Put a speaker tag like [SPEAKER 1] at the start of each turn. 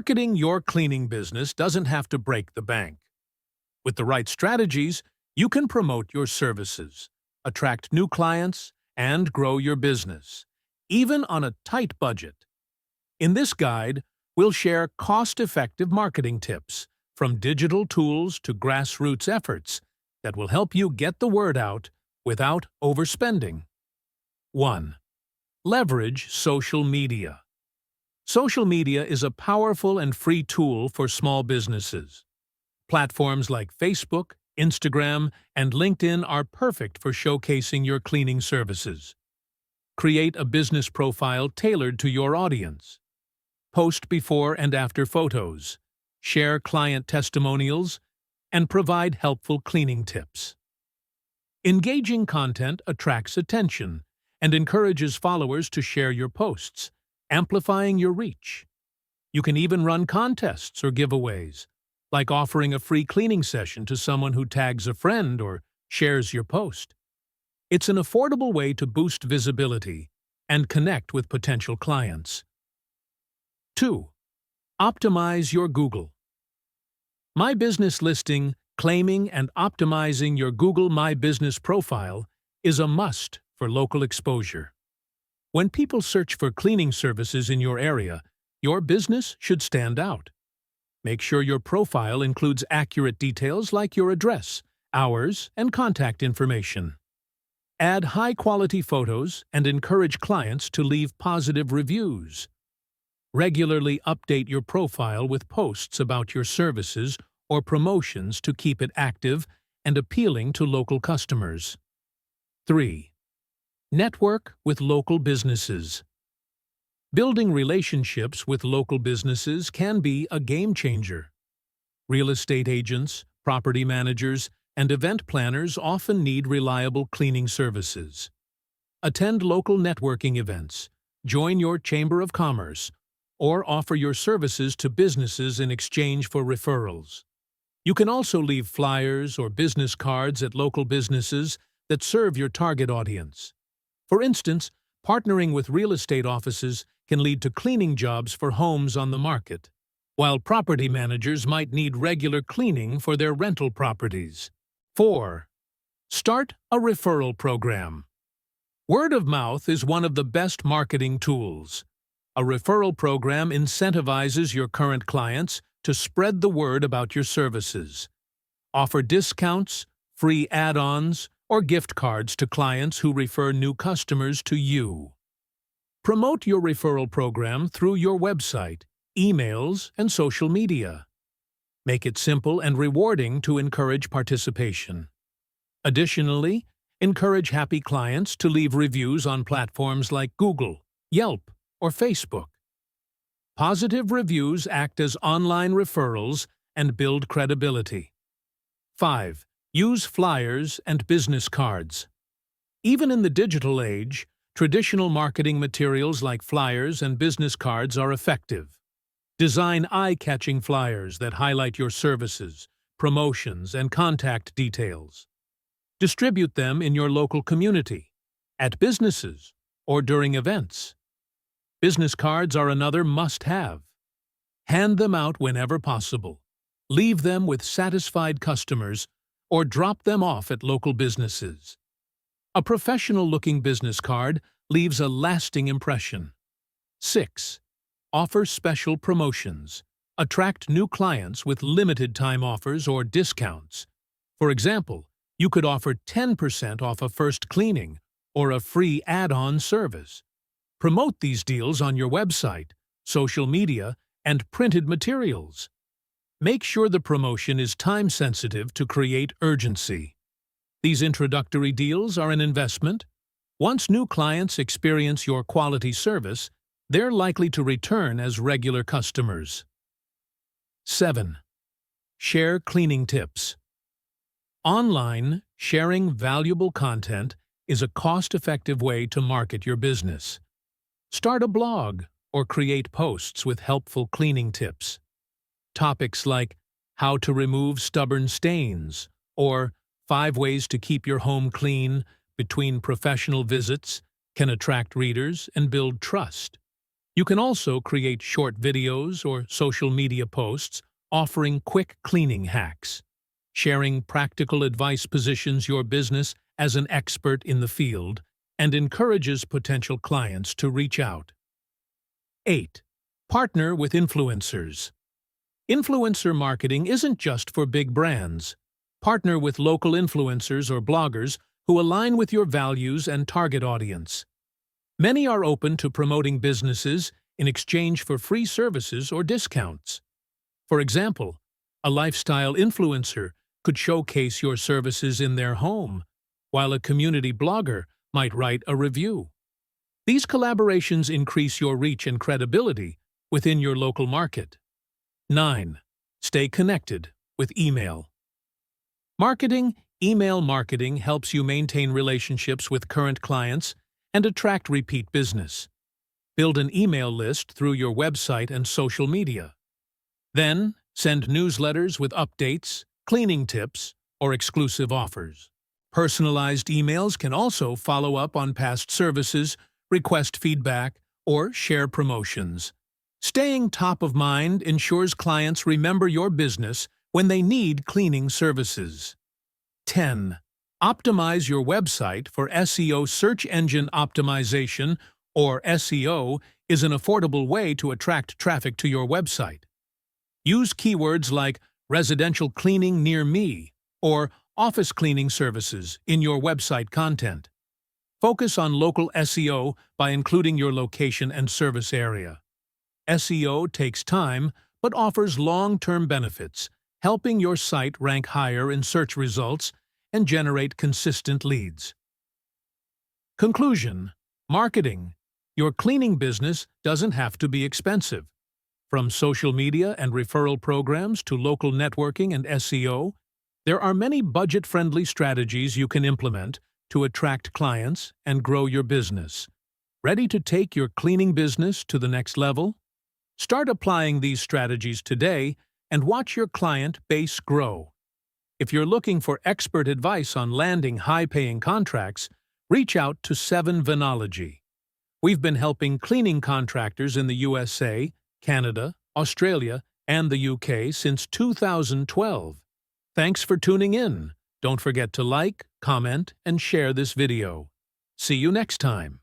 [SPEAKER 1] Marketing your cleaning business doesn't have to break the bank. With the right strategies, you can promote your services, attract new clients, and grow your business, even on a tight budget. In this guide, we'll share cost-effective marketing tips, from digital tools to grassroots efforts, that will help you get the word out without overspending. 1. Leverage social media. Social media is a powerful and free tool for small businesses. Platforms like Facebook, Instagram, and LinkedIn are perfect for showcasing your cleaning services. Create a business profile tailored to your audience. Post before and after photos, share client testimonials, and provide helpful cleaning tips. Engaging content attracts attention and encourages followers to share your posts, amplifying your reach. You can even run contests or giveaways, like offering a free cleaning session to someone who tags a friend or shares your post. It's an affordable way to boost visibility and connect with potential clients. 2. Optimize your Google. My Business listing, claiming and optimizing your Google My Business profile is a must for local exposure. When people search for cleaning services in your area, your business should stand out. Make sure your profile includes accurate details like your address, hours, and contact information. Add high-quality photos and encourage clients to leave positive reviews. Regularly update your profile with posts about your services or promotions to keep it active and appealing to local customers. 3. Network with local businesses. Building relationships with local businesses can be a game changer. Real estate agents, property managers, and event planners often need reliable cleaning services. Attend local networking events, join your Chamber of Commerce, or offer your services to businesses in exchange for referrals. You can also leave flyers or business cards at local businesses that serve your target audience. For instance, partnering with real estate offices can lead to cleaning jobs for homes on the market, while property managers might need regular cleaning for their rental properties. 4. Start a referral program. Word of mouth is one of the best marketing tools. A referral program incentivizes your current clients to spread the word about your services. Offer discounts, free add-ons, or gift cards to clients who refer new customers to you. Promote your referral program through your website, emails, and social media. Make it simple and rewarding to encourage participation. Additionally, encourage happy clients to leave reviews on platforms like Google, Yelp, or Facebook. Positive reviews act as online referrals and build credibility. 5. Use flyers and business cards. Even in the digital age, traditional marketing materials like flyers and business cards are effective. Design eye-catching flyers that highlight your services, promotions, and contact details. Distribute them in your local community, at businesses, or during events. Business cards are another must-have. Hand them out whenever possible. Leave them with satisfied customers or drop them off at local businesses. A professional-looking business card leaves a lasting impression. 6. Offer special promotions. Attract new clients with limited-time offers or discounts. For example, you could offer 10% off a first cleaning or a free add-on service. Promote these deals on your website, social media, and printed materials. Make sure the promotion is time-sensitive to create urgency. These introductory deals are an investment. Once new clients experience your quality service, they're likely to return as regular customers. 7. Share cleaning tips. Online, sharing valuable content is a cost-effective way to market your business. Start a blog or create posts with helpful cleaning tips. Topics like how to remove stubborn stains or 5 ways to keep your home clean between professional visits can attract readers and build trust. You can also create short videos or social media posts offering quick cleaning hacks. Sharing practical advice positions your business as an expert in the field and encourages potential clients to reach out. 8. Partner with influencers. Influencer marketing isn't just for big brands. Partner with local influencers or bloggers who align with your values and target audience. Many are open to promoting businesses in exchange for free services or discounts. For example, a lifestyle influencer could showcase your services in their home, while a community blogger might write a review. These collaborations increase your reach and credibility within your local market. 9. Stay connected with email. Email marketing helps you maintain relationships with current clients and attract repeat business. Build an email list through your website and social media. Then, send newsletters with updates, cleaning tips, or exclusive offers. Personalized emails can also follow up on past services, request feedback, or share promotions. Staying top of mind ensures clients remember your business when they need cleaning services. 10. Optimize your website for SEO. Search engine optimization, or SEO, is an affordable way to attract traffic to your website. Use keywords like residential cleaning near me or office cleaning services in your website content. Focus on local SEO by including your location and service area. SEO takes time but offers long-term benefits, helping your site rank higher in search results and generate consistent leads. Conclusion: marketing. Your cleaning business doesn't have to be expensive. From social media and referral programs to local networking and SEO, there are many budget-friendly strategies you can implement to attract clients and grow your business. Ready to take your cleaning business to the next level? Start applying these strategies today and watch your client base grow. If you're looking for expert advice on landing high-paying contracts, reach out to 7 Venology. We've been helping cleaning contractors in the USA, Canada, Australia, and the UK since 2012. Thanks for tuning in. Don't forget to like, comment, and share this video. See you next time.